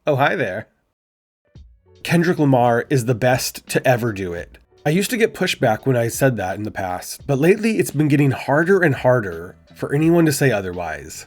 Oh, hi there. Kendrick Lamar is the best to ever do it. I used to get pushback when I said that in the past, but lately it's been getting harder and harder for anyone to say otherwise.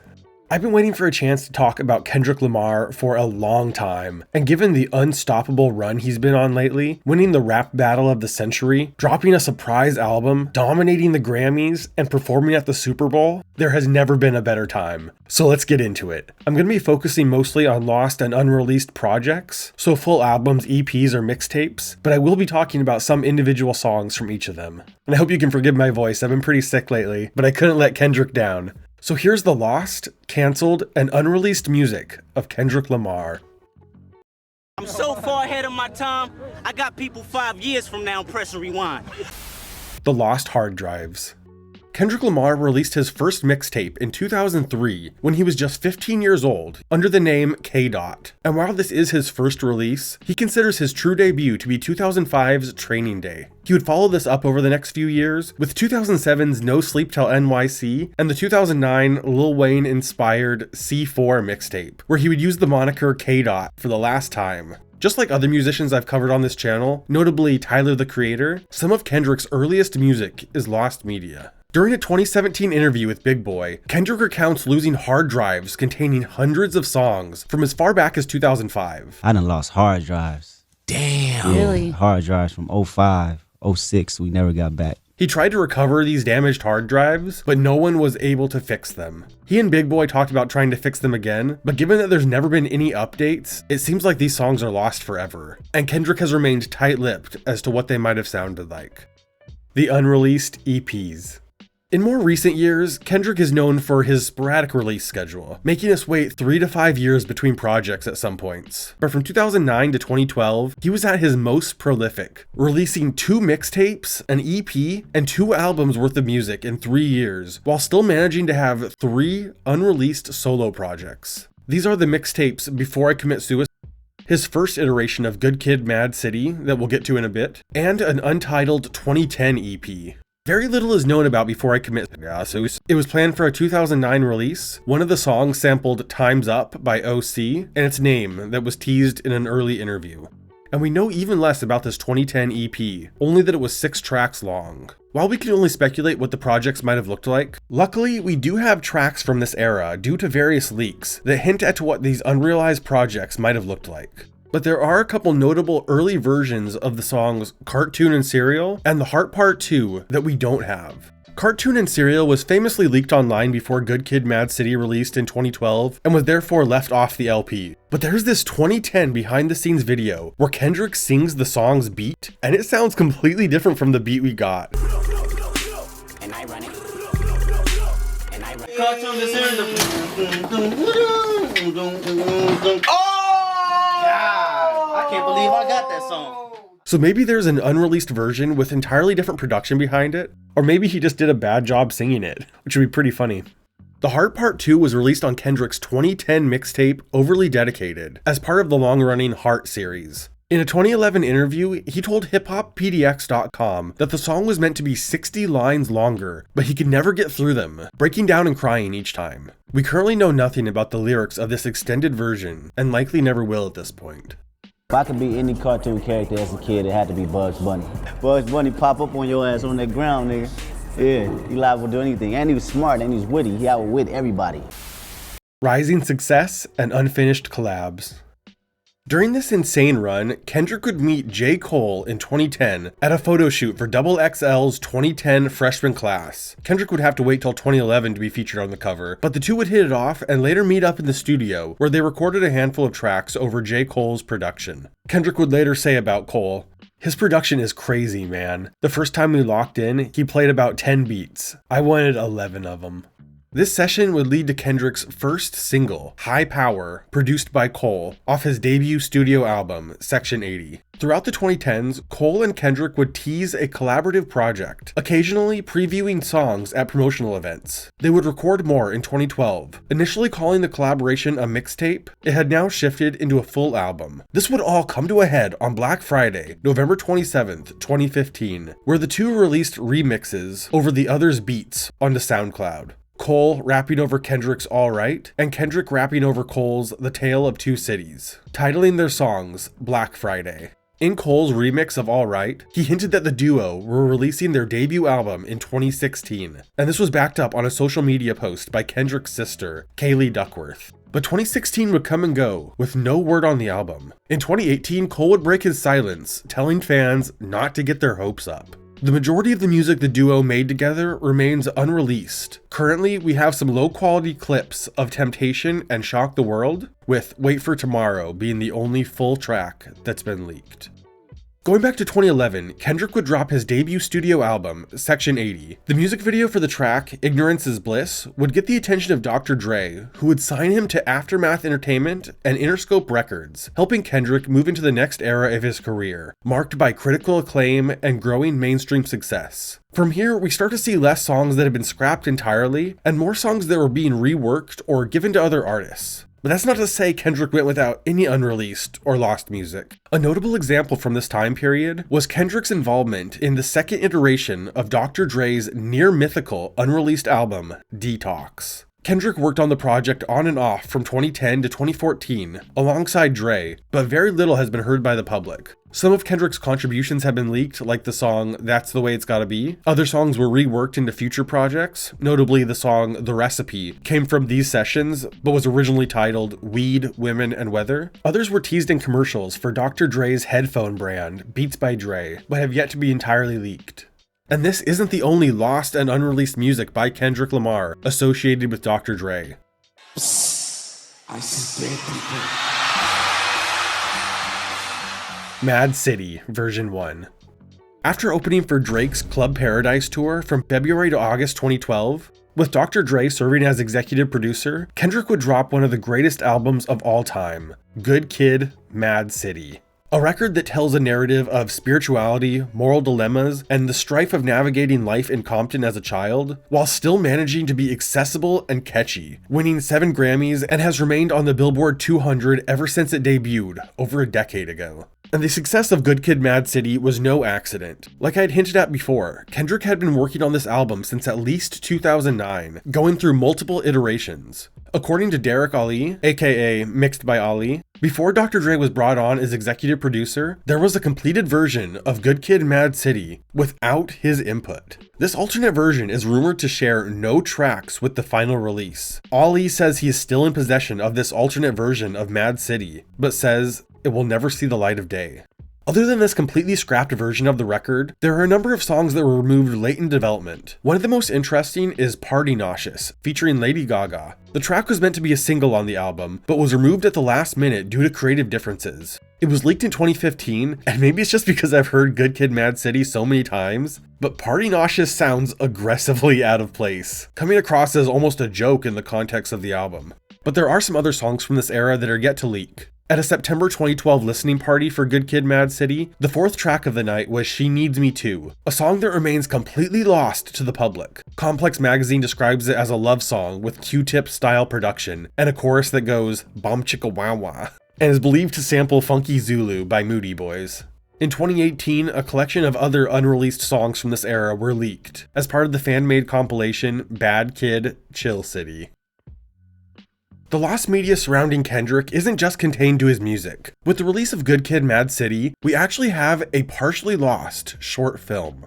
I've been waiting for a chance to talk about Kendrick Lamar for a long time, and given the unstoppable run he's been on lately, winning the rap battle of the century, dropping a surprise album, dominating the Grammys, and performing at the Super Bowl, there has never been a better time. So let's get into it. I'm going to be focusing mostly on lost and unreleased projects, so full albums, EPs, or mixtapes, but I will be talking about some individual songs from each of them. And I hope you can forgive my voice, I've been pretty sick lately, but I couldn't let Kendrick down. So here's the lost, canceled, and unreleased music of Kendrick Lamar. I'm so far ahead of my time, I got people 5 years from now pressing rewind. The lost hard drives. Kendrick Lamar released his first mixtape in 2003 when he was just 15 years old under the name M.A.A.D. And while this is his first release, he considers his true debut to be 2005's Training Day. He would follow this up over the next few years with 2007's No Sleep Till NYC and the 2009 Lil Wayne inspired C4 mixtape, where he would use the moniker K-Dot for the last time. Just like other musicians I've covered on this channel, notably Tyler the Creator, some of Kendrick's earliest music is lost media. During a 2017 interview with Big Boy, Kendrick recounts losing hard drives containing hundreds of songs from as far back as 2005. I done lost hard drives. Damn. Really? Hard drives from 05, 06, we never got back. He tried to recover these damaged hard drives, but no one was able to fix them. He and Big Boy talked about trying to fix them again, but given that there's never been any updates, it seems like these songs are lost forever, and Kendrick has remained tight-lipped as to what they might have sounded like. The unreleased EPs. In more recent years, Kendrick is known for his sporadic release schedule, making us wait 3 to 5 years between projects at some points. But from 2009 to 2012, he was at his most prolific, releasing 2 mixtapes, an EP, and 2 albums worth of music in 3 years, while still managing to have 3 unreleased solo projects. These are the mixtapes Before I Commit Suicide, his first iteration of Good Kid, M.A.A.D City that we'll get to in a bit, and an untitled 2010 EP. Very little is known about Before I Commit Suicide. It was planned for a 2009 release. One of the songs sampled Time's Up by OC, and its name that was teased in an early interview. And we know even less about this 2010 EP, only that it was 6 tracks long. While we can only speculate what the projects might have looked like, luckily we do have tracks from this era due to various leaks that hint at what these unrealized projects might have looked like. But there are a couple notable early versions of the songs Cartoon and Serial and The Heart Part 2 that we don't have. Cartoon and Serial was famously leaked online before Good Kid, M.A.A.D City released in 2012 and was therefore left off the LP. But there's this 2010 behind the scenes video where Kendrick sings the song's beat, and it sounds completely different from the beat we got. And I run it. Cartoon and Serial. Oh! I can't believe I got that song. So maybe there's an unreleased version with entirely different production behind it, or maybe he just did a bad job singing it, which would be pretty funny. The Heart Part 2 was released on Kendrick's 2010 mixtape, Overly Dedicated, as part of the long-running Heart series. In a 2011 interview, he told HipHopPDX.com that the song was meant to be 60 lines longer, but he could never get through them, breaking down and crying each time. We currently know nothing about the lyrics of this extended version, and likely never will at this point. If I could be any cartoon character as a kid, it had to be Bugs Bunny. Bugs Bunny pop up on your ass on that ground, nigga. Yeah, he liable to do anything. And he was smart and he was witty. He outwit everybody. Rising success and unfinished collabs. During this insane run, Kendrick would meet J. Cole in 2010 at a photo shoot for XXL's 2010 freshman class. Kendrick would have to wait till 2011 to be featured on the cover, but the two would hit it off and later meet up in the studio, where they recorded a handful of tracks over J. Cole's production. Kendrick would later say about Cole, "His production is crazy, man. The first time we locked in, he played about 10 beats. I wanted 11 of them." This session would lead to Kendrick's first single, High Power, produced by Cole, off his debut studio album, Section 80. Throughout the 2010s, Cole and Kendrick would tease a collaborative project, occasionally previewing songs at promotional events. They would record more in 2012. Initially calling the collaboration a mixtape, it had now shifted into a full album. This would all come to a head on Black Friday, November 27th, 2015, where the two released remixes over the other's beats onto SoundCloud. Cole rapping over Kendrick's Alright, and Kendrick rapping over Cole's The Tale of Two Cities, titling their songs Black Friday. In Cole's remix of Alright, he hinted that the duo were releasing their debut album in 2016, and this was backed up on a social media post by Kendrick's sister, Kaylee Duckworth. But 2016 would come and go, with no word on the album. In 2018, Cole would break his silence, telling fans not to get their hopes up. The majority of the music the duo made together remains unreleased. Currently, we have some low-quality clips of Temptation and Shock the World, with Wait for Tomorrow being the only full track that's been leaked. Going back to 2011, Kendrick would drop his debut studio album, Section 80. The music video for the track, Ignorance is Bliss, would get the attention of Dr. Dre, who would sign him to Aftermath Entertainment and Interscope Records, helping Kendrick move into the next era of his career, marked by critical acclaim and growing mainstream success. From here, we start to see less songs that have been scrapped entirely, and more songs that were being reworked or given to other artists. But that's not to say Kendrick went without any unreleased or lost music. A notable example from this time period was Kendrick's involvement in the second iteration of Dr. Dre's near-mythical unreleased album, Detox. Kendrick worked on the project on and off from 2010 to 2014 alongside Dre, but very little has been heard by the public. Some of Kendrick's contributions have been leaked, like the song That's the Way It's Gotta Be. Other songs were reworked into future projects. Notably, the song The Recipe came from these sessions, but was originally titled Weed, Women, and Weather. Others were teased in commercials for Dr. Dre's headphone brand, Beats by Dre, but have yet to be entirely leaked. And this isn't the only lost and unreleased music by Kendrick Lamar associated with Dr. Dre. Psst, I see dead people. M.A.A.D City, version 1. After opening for Drake's Club Paradise tour from February to August 2012, with Dr. Dre serving as executive producer, Kendrick would drop one of the greatest albums of all time, Good Kid, M.A.A.D City. A record that tells a narrative of spirituality, moral dilemmas, and the strife of navigating life in Compton as a child, while still managing to be accessible and catchy, winning 7 Grammys and has remained on the Billboard 200 ever since it debuted, over a decade ago. And the success of Good Kid, M.A.A.D City was no accident. Like I had hinted at before, Kendrick had been working on this album since at least 2009, going through multiple iterations. According to Derek Ali, aka Mixed by Ali, before Dr. Dre was brought on as executive producer, there was a completed version of Good Kid, M.A.A.D City without his input. This alternate version is rumored to share no tracks with the final release. Ali says he is still in possession of this alternate version of M.A.A.D City, but says it will never see the light of day. Other than this completely scrapped version of the record, there are a number of songs that were removed late in development. One of the most interesting is Party Nauseous, featuring Lady Gaga. The track was meant to be a single on the album, but was removed at the last minute due to creative differences. It was leaked in 2015, and maybe it's just because I've heard Good Kid, M.A.A.D City so many times, but Party Nauseous sounds aggressively out of place, coming across as almost a joke in the context of the album. But there are some other songs from this era that are yet to leak. At a September 2012 listening party for Good Kid, M.A.A.D City, the 4th track of the night was She Needs Me Too, a song that remains completely lost to the public. Complex Magazine describes it as a love song with Q-Tip style production and a chorus that goes Bom Chicka Wah Wah, and is believed to sample Funky Zulu by Moody Boys. In 2018, a collection of other unreleased songs from this era were leaked as part of the fan-made compilation Bad Kid, Chill City. The lost media surrounding Kendrick isn't just contained to his music. With the release of Good Kid, M.A.A.D City, we actually have a partially lost short film.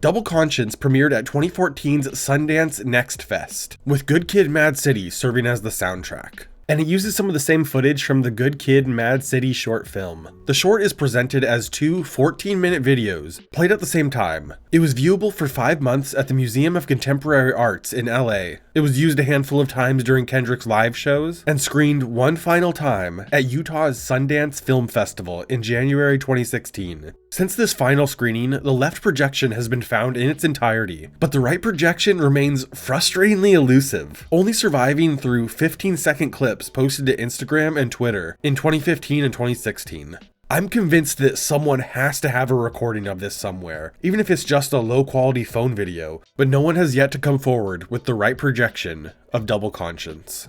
Double Conscience premiered at 2014's Sundance Next Fest, with Good Kid, M.A.A.D City serving as the soundtrack. And it uses some of the same footage from the Good Kid, M.A.A.D City short film. The short is presented as 2 14-minute videos, played at the same time. It was viewable for 5 months at the Museum of Contemporary Arts in LA. It was used a handful of times during Kendrick's live shows, and screened one final time at Utah's Sundance Film Festival in January 2016. Since this final screening, the left projection has been found in its entirety, but the right projection remains frustratingly elusive, only surviving through 15-second clips posted to Instagram and Twitter in 2015 and 2016. I'm convinced that someone has to have a recording of this somewhere, even if it's just a low-quality phone video, but no one has yet to come forward with the right projection of Double Conscience.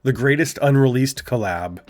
The greatest unreleased collab.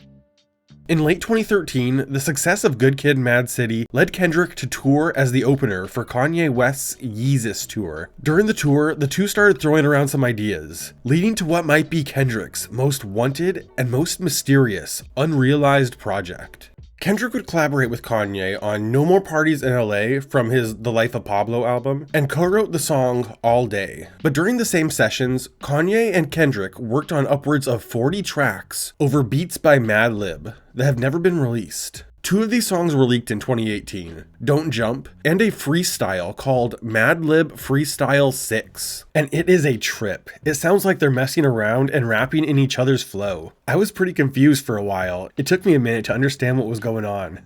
In late 2013, the success of Good Kid, M.A.A.D City led Kendrick to tour as the opener for Kanye West's Yeezus tour. During the tour, the two started throwing around some ideas, leading to what might be Kendrick's most wanted and most mysterious, unrealized project. Kendrick would collaborate with Kanye on No More Parties in LA from his The Life of Pablo album, and co-wrote the song All Day. But during the same sessions, Kanye and Kendrick worked on upwards of 40 tracks over beats by Madlib that have never been released. Two of these songs were leaked in 2018, Don't Jump, and a freestyle called Madlib Freestyle 6. And it is a trip. It sounds like they're messing around and rapping in each other's flow. I was pretty confused for a while. It took me a minute to understand what was going on.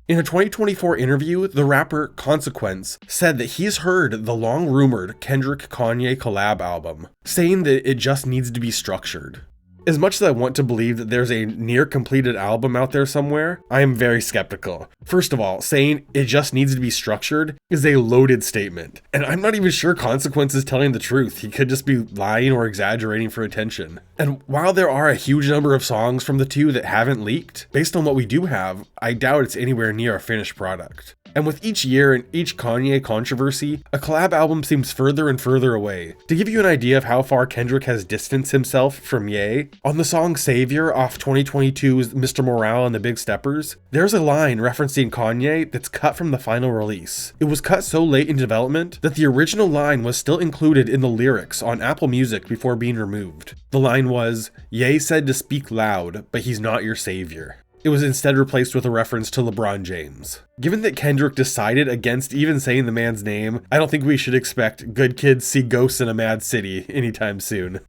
In a 2024 interview, the rapper Consequence said that he's heard the long-rumored Kendrick-Kanye collab album, saying that it just needs to be structured. As much as I want to believe that there's a near-completed album out there somewhere, I am very skeptical. First of all, saying it just needs to be structured is a loaded statement, and I'm not even sure Consequence is telling the truth. He could just be lying or exaggerating for attention. And while there are a huge number of songs from the two that haven't leaked, based on what we do have, I doubt it's anywhere near a finished product. And with each year and each Kanye controversy, a collab album seems further and further away. To give you an idea of how far Kendrick has distanced himself from Ye, on the song Savior off 2022's Mr. Morale and the Big Steppers, there's a line referencing Kanye that's cut from the final release. It was cut so late in development that the original line was still included in the lyrics on Apple Music before being removed. The line was, "Ye said to speak loud, but he's not your savior." It was instead replaced with a reference to LeBron James. Given that Kendrick decided against even saying the man's name, I don't think we should expect good kids see ghosts in a mad city anytime soon.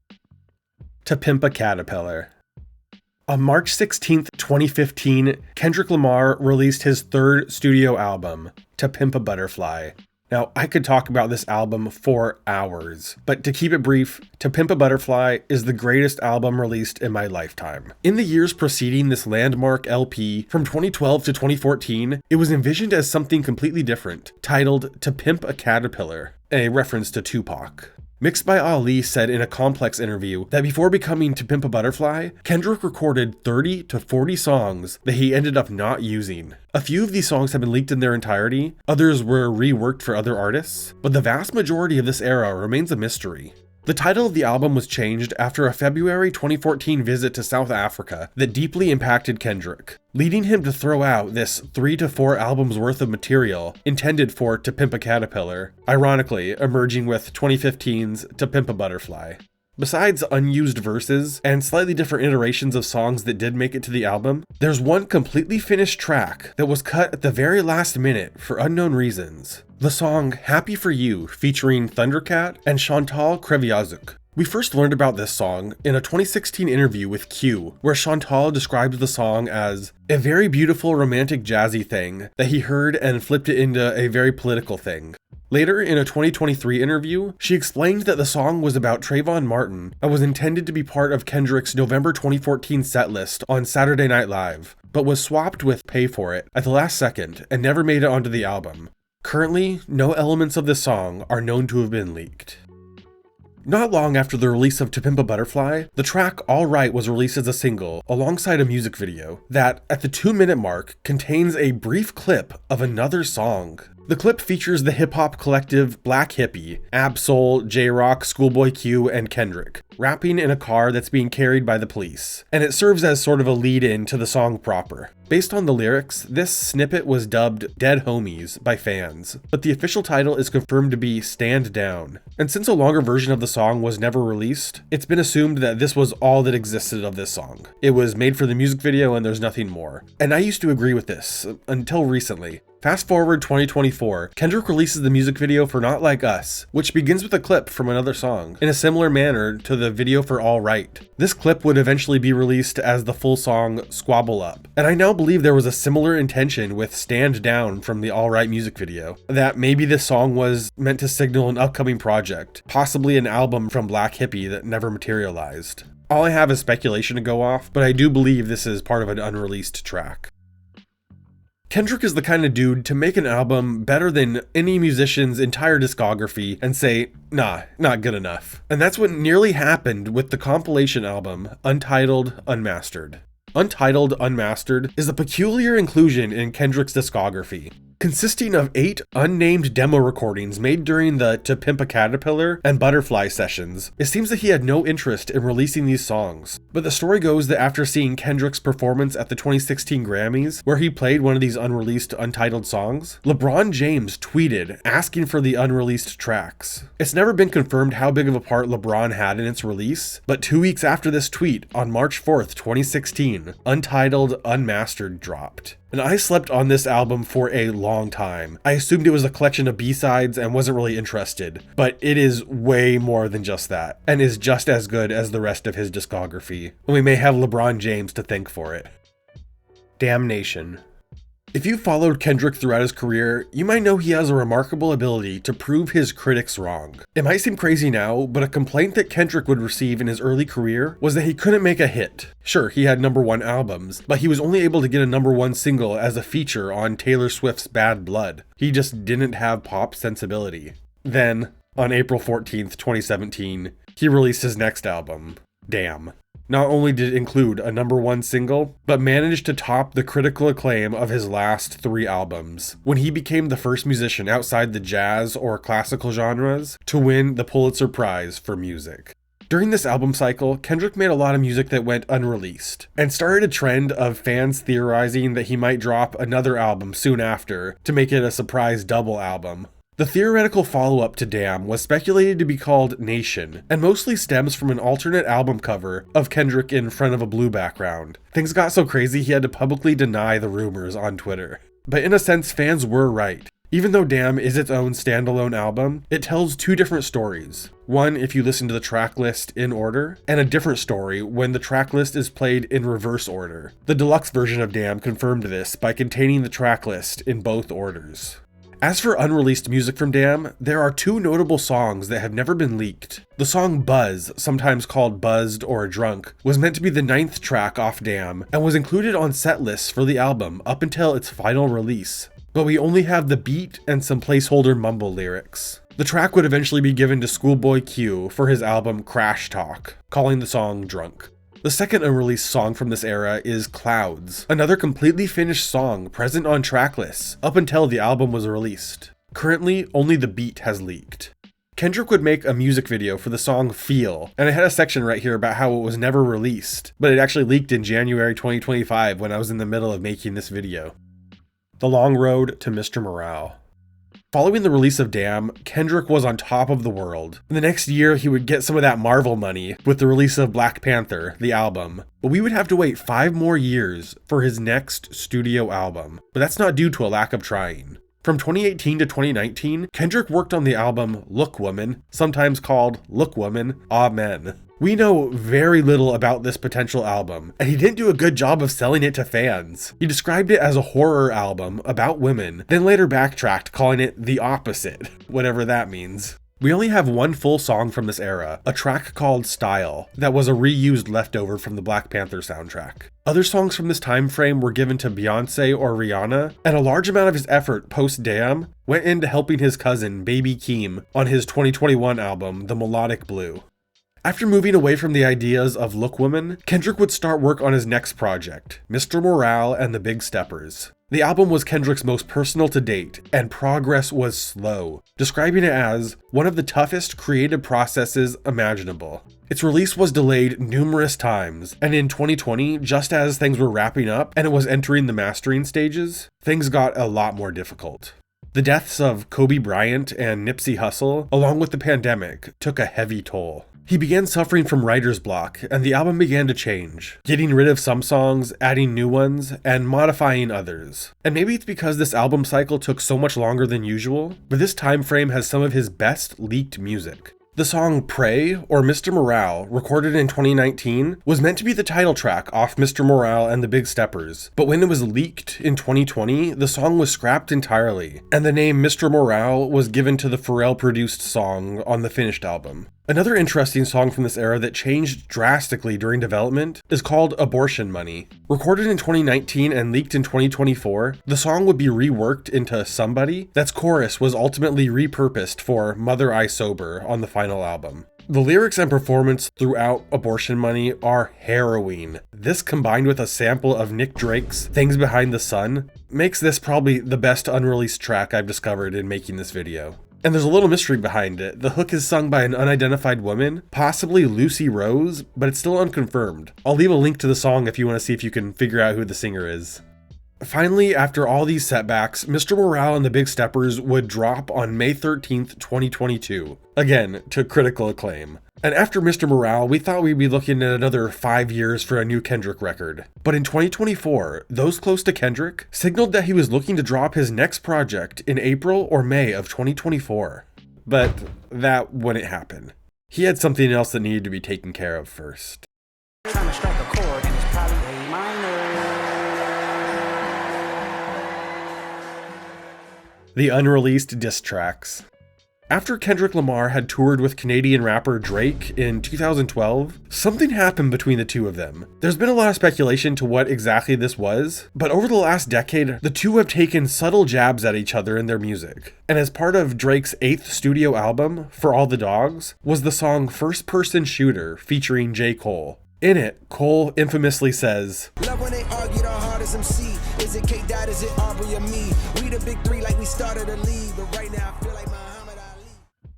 To Pimp a Caterpillar. On March 16th, 2015, Kendrick Lamar released his third studio album, To Pimp a Butterfly. Now, I could talk about this album for hours, but to keep it brief, To Pimp a Butterfly is the greatest album released in my lifetime. In the years preceding this landmark LP, from 2012 to 2014, it was envisioned as something completely different, titled To Pimp a Caterpillar, a reference to Tupac. Mixed by Ali said in a Complex interview that before becoming To Pimp a Butterfly, Kendrick recorded 30 to 40 songs that he ended up not using. A few of these songs have been leaked in their entirety, others were reworked for other artists, but the vast majority of this era remains a mystery. The title of the album was changed after a February 2014 visit to South Africa that deeply impacted Kendrick, leading him to throw out this 3 to 4 albums worth of material intended for To Pimp a Caterpillar, ironically emerging with 2015's To Pimp a Butterfly. Besides unused verses and slightly different iterations of songs that did make it to the album, there's one completely finished track that was cut at the very last minute for unknown reasons. The song Happy For You featuring Thundercat and Chantal Kreviazuk. We first learned about this song in a 2016 interview with Q, where Chantal described the song as a very beautiful romantic jazzy thing that he heard and flipped it into a very political thing. Later, in a 2023 interview, she explained that the song was about Trayvon Martin and was intended to be part of Kendrick's November 2014 setlist on Saturday Night Live, but was swapped with Pay For It at the last second and never made it onto the album. Currently, no elements of this song are known to have been leaked. Not long after the release of To Pimp a Butterfly, the track All Right was released as a single alongside a music video that, at the 2-minute mark, contains a brief clip of another song. The clip features the hip-hop collective Black Hippie, Ab-Soul, J-Rock, Schoolboy Q, and Kendrick, rapping in a car that's being carried by the police, and it serves as sort of a lead-in to the song proper. Based on the lyrics, this snippet was dubbed Dead Homies by fans, but the official title is confirmed to be Stand Down. And since a longer version of the song was never released, it's been assumed that this was all that existed of this song. It was made for the music video and there's nothing more. And I used to agree with this, until recently. Fast forward 2024, Kendrick releases the music video for Not Like Us, which begins with a clip from another song, in a similar manner to the video for All Right. This clip would eventually be released as the full song Squabble Up, and I now believe there was a similar intention with Stand Down from the All Right music video, that maybe this song was meant to signal an upcoming project, possibly an album from Black Hippie that never materialized. All I have is speculation to go off, but I do believe this is part of an unreleased track. Kendrick is the kind of dude to make an album better than any musician's entire discography and say, nah, not good enough. And that's what nearly happened with the compilation album, Untitled Unmastered. Untitled Unmastered is a peculiar inclusion in Kendrick's discography, consisting of 8 unnamed demo recordings made during the To Pimp a Caterpillar and Butterfly sessions. It seems that he had no interest in releasing these songs, but the story goes that after seeing Kendrick's performance at the 2016 Grammys, where he played one of these unreleased untitled songs, LeBron James tweeted asking for the unreleased tracks. It's never been confirmed how big of a part LeBron had in its release, but 2 weeks after this tweet, on March 4th, 2016, Untitled Unmastered dropped. And I slept on this album for a long time. I assumed it was a collection of B-sides and wasn't really interested, but it is way more than just that, and is just as good as the rest of his discography. And we may have LeBron James to thank for it. Damnation. If you followed Kendrick throughout his career, you might know he has a remarkable ability to prove his critics wrong. It might seem crazy now, but a complaint that Kendrick would receive in his early career was that he couldn't make a hit. Sure, he had #1 albums, but he was only able to get a #1 single as a feature on Taylor Swift's Bad Blood. He just didn't have pop sensibility. Then, on April 14th, 2017, he released his next album, Damn. Not only did it include a #1 single, but managed to top the critical acclaim of his last 3 albums, when he became the first musician outside the jazz or classical genres to win the Pulitzer Prize for music. During this album cycle, Kendrick made a lot of music that went unreleased, and started a trend of fans theorizing that he might drop another album soon after to make it a surprise double album. The theoretical follow-up to Damn was speculated to be called Nation, and mostly stems from an alternate album cover of Kendrick in front of a blue background. Things got so crazy he had to publicly deny the rumors on Twitter. But in a sense, fans were right. Even though Damn is its own standalone album, it tells 2 different stories. One if you listen to the track list in order, and a different story when the track list is played in reverse order. The deluxe version of Damn confirmed this by containing the track list in both orders. As for unreleased music from Damn, there are 2 notable songs that have never been leaked. The song Buzz, sometimes called Buzzed or Drunk, was meant to be the 9th track off Damn, and was included on set lists for the album up until its final release. But we only have the beat and some placeholder mumble lyrics. The track would eventually be given to Schoolboy Q for his album Crash Talk, calling the song Drunk. The second unreleased song from this era is Clouds, another completely finished song present on track lists up until the album was released. Currently, only the beat has leaked. Kendrick would make a music video for the song Feel, and I had a section right here about how it was never released, but it actually leaked in January 2025 when I was in the middle of making this video. The Long Road to Mr. Morale. Following the release of Damn, Kendrick was on top of the world. The next year, he would get some of that Marvel money with the release of Black Panther, the album. But we would have to wait 5 more years for his next studio album. But that's not due to a lack of trying. From 2018 to 2019, Kendrick worked on the album Look Woman, sometimes called Look Woman, Amen. We know very little about this potential album, and he didn't do a good job of selling it to fans. He described it as a horror album about women, then later backtracked, calling it the opposite, whatever that means. We only have 1 full song from this era, a track called Style, that was a reused leftover from the Black Panther soundtrack. Other songs from this time frame were given to Beyonce or Rihanna, and a large amount of his effort post-Damn went into helping his cousin, Baby Keem, on his 2021 album, The Melodic Blue. After moving away from the ideas of Look Woman, Kendrick would start work on his next project, Mr. Morale and the Big Steppers. The album was Kendrick's most personal to date, and progress was slow, describing it as one of the toughest creative processes imaginable. Its release was delayed numerous times, and in 2020, just as things were wrapping up and it was entering the mastering stages, things got a lot more difficult. The deaths of Kobe Bryant and Nipsey Hussle, along with the pandemic, took a heavy toll. He began suffering from writer's block, and the album began to change, getting rid of some songs, adding new ones, and modifying others. And maybe it's because this album cycle took so much longer than usual, but this time frame has some of his best leaked music. The song Pray, or Mr. Morale, recorded in 2019, was meant to be the title track off Mr. Morale and the Big Steppers, but when it was leaked in 2020, the song was scrapped entirely, and the name Mr. Morale was given to the Pharrell-produced song on the finished album. Another interesting song from this era that changed drastically during development is called Abortion Money. Recorded in 2019 and leaked in 2024, the song would be reworked into Somebody. That's chorus was ultimately repurposed for Mother I Sober on the final album. The lyrics and performance throughout Abortion Money are harrowing. This, combined with a sample of Nick Drake's Things Behind the Sun, makes this probably the best unreleased track I've discovered in making this video. And there's a little mystery behind it. The hook is sung by an unidentified woman, possibly Lucy Rose, but it's still unconfirmed. I'll leave a link to the song if you want to see if you can figure out who the singer is. Finally, after all these setbacks, Mr. Morale and the Big Steppers would drop on May 13th, 2022. Again, to critical acclaim. And after Mr. Morale, we thought we'd be looking at another 5 years for a new Kendrick record. But in 2024, those close to Kendrick signaled that he was looking to drop his next project in April or May of 2024. But that wouldn't happen. He had something else that needed to be taken care of first. Trying to strike a chord, and it's probably A minor. The unreleased diss tracks. After Kendrick Lamar had toured with Canadian rapper Drake in 2012, something happened between the two of them. There's been a lot of speculation to what exactly this was, but over the last decade, the two have taken subtle jabs at each other in their music. And as part of Drake's 8th studio album, For All the Dogs, was the song First Person Shooter featuring J. Cole. In it, Cole infamously says, "Love when they argue the hardest MC. Is it K-Dot, is it Aubrey or me? We the big three like we started a league, but right now I feel like Muhammad Ali."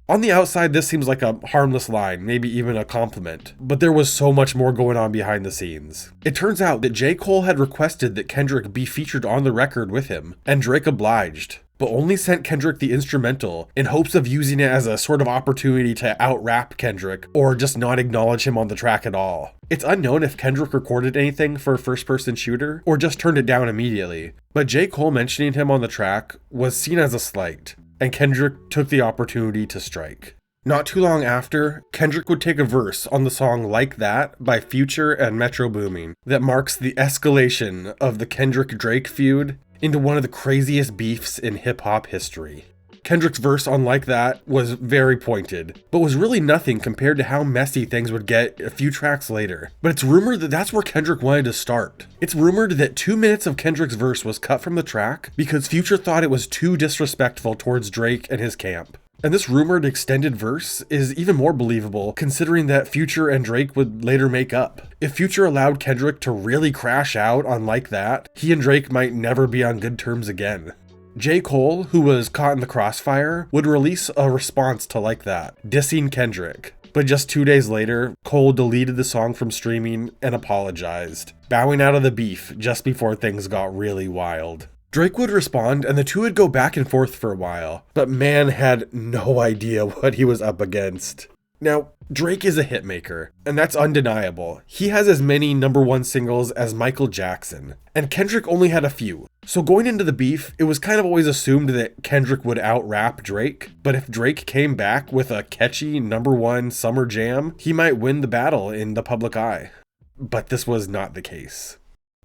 On the outside, this seems like a harmless line, maybe even a compliment, but there was so much more going on behind the scenes. It turns out that J. Cole had requested that Kendrick be featured on the record with him, and Drake obliged, but only sent Kendrick the instrumental in hopes of using it as a sort of opportunity to out-rap Kendrick, or just not acknowledge him on the track at all. It's unknown if Kendrick recorded anything for First Person Shooter, or just turned it down immediately, but J. Cole mentioning him on the track was seen as a slight, and Kendrick took the opportunity to strike. Not too long after, Kendrick would take a verse on the song Like That by Future and Metro Boomin that marks the escalation of the Kendrick-Drake feud into one of the craziest beefs in hip-hop history. Kendrick's verse on Like That was very pointed, but was really nothing compared to how messy things would get a few tracks later. But it's rumored that that's where Kendrick wanted to start. It's rumored that 2 minutes of Kendrick's verse was cut from the track because Future thought it was too disrespectful towards Drake and his camp. And this rumored extended verse is even more believable considering that Future and Drake would later make up. If Future allowed Kendrick to really crash out on Like That, he and Drake might never be on good terms again. J. Cole, who was caught in the crossfire, would release a response to Like That, dissing Kendrick. But just 2 days later, Cole deleted the song from streaming and apologized, bowing out of the beef just before things got really wild. Drake would respond and the two would go back and forth for a while, but man had no idea what he was up against. Now, Drake is a hitmaker, and that's undeniable. He has as many #1 singles as Michael Jackson, and Kendrick only had a few. So going into the beef, it was kind of always assumed that Kendrick would out-rap Drake, but if Drake came back with a catchy #1 summer jam, he might win the battle in the public eye. But this was not the case.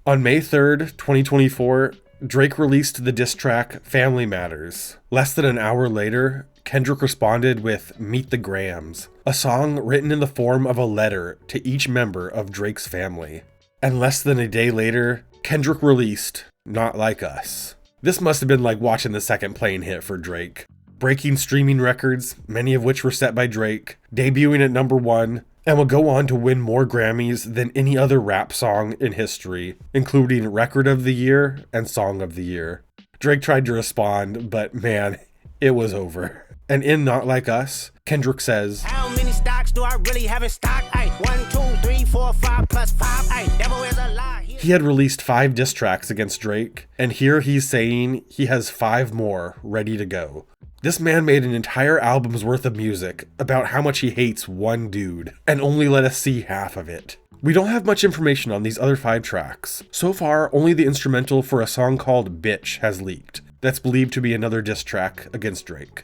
On May 3rd, 2024, Drake released the diss track Family Matters. Less than an hour later, Kendrick responded with Meet the Grams, a song written in the form of a letter to each member of Drake's family. And less than a day later, Kendrick released Not Like Us. This must have been like watching the second plane hit for Drake. Breaking streaming records, many of which were set by Drake, debuting at #1, and will go on to win more Grammys than any other rap song in history, including Record of the Year and Song of the Year. Drake tried to respond, but man, it was over. And in Not Like Us, Kendrick says, How many stocks do I really have in stock? 1, 2, 3, 4, 5 plus 5. Devil is a lie. He had released 5 diss tracks against Drake, and here he's saying he has 5 more ready to go. This man made an entire album's worth of music about how much he hates one dude, and only let us see half of it. We don't have much information on these other 5 tracks. So far, only the instrumental for a song called Bitch has leaked. That's believed to be another diss track against Drake.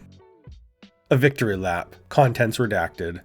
A victory lap, contents redacted.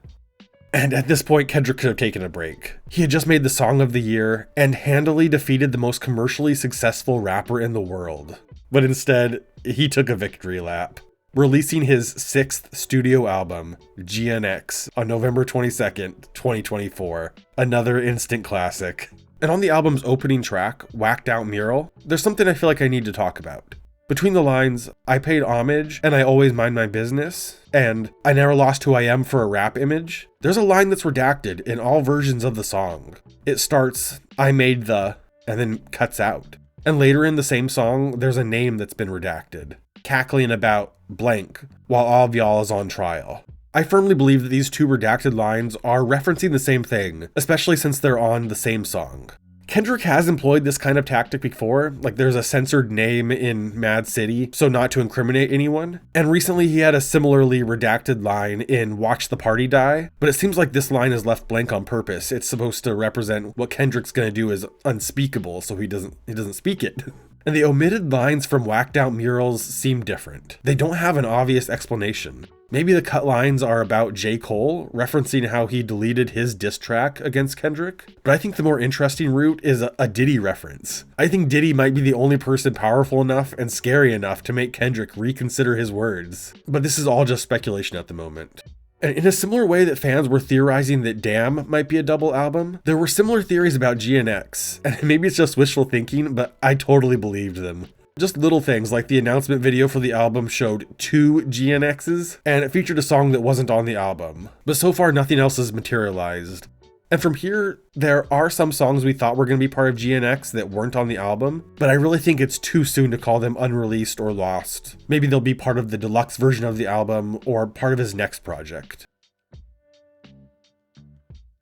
And at this point, Kendrick could have taken a break. He had just made the Song of the Year and handily defeated the most commercially successful rapper in the world. But instead, he took a victory lap, releasing his 6th studio album, GNX, on November 22nd, 2024. Another instant classic. And on the album's opening track, Whacked Out Mural, there's something I feel like I need to talk about. Between the lines, I paid homage and I always mind my business, and I never lost who I am for a rap image, there's a line that's redacted in all versions of the song. It starts, I made the, and then cuts out. And later in the same song, there's a name that's been redacted, cackling about blank, while all of y'all is on trial. I firmly believe that these two redacted lines are referencing the same thing, especially since they're on the same song. Kendrick has employed this kind of tactic before, like there's a censored name in M.A.A.D City, so not to incriminate anyone. And recently he had a similarly redacted line in Watch the Party Die, but it seems like this line is left blank on purpose. It's supposed to represent what Kendrick's gonna do is unspeakable, so he doesn't speak it. And the omitted lines from Whacked Out Murals seem different. They don't have an obvious explanation. Maybe the cut lines are about J. Cole, referencing how he deleted his diss track against Kendrick. But I think the more interesting route is a Diddy reference. I think Diddy might be the only person powerful enough and scary enough to make Kendrick reconsider his words. But this is all just speculation at the moment. And in a similar way that fans were theorizing that Damn might be a double album, there were similar theories about GNX. And maybe it's just wishful thinking, but I totally believed them. Just little things like the announcement video for the album showed 2 GNXs, and it featured a song that wasn't on the album. But so far nothing else has materialized. And from here, there are some songs we thought were going to be part of GNX that weren't on the album, but I really think it's too soon to call them unreleased or lost. Maybe they'll be part of the deluxe version of the album or part of his next project.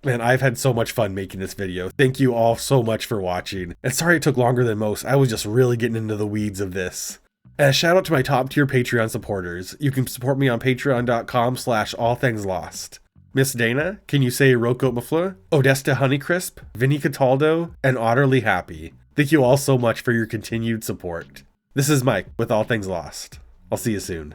Man, I've had so much fun making this video. Thank you all so much for watching. And sorry it took longer than most. I was just really getting into the weeds of this. And a shout out to my top tier Patreon supporters. You can support me on patreon.com/allthingslost. Miss Dana, can you say Rocco Mafleur, Odesta Honeycrisp, Vinny Cataldo, and Otterly Happy. Thank you all so much for your continued support. This is Mike with All Things Lost. I'll see you soon.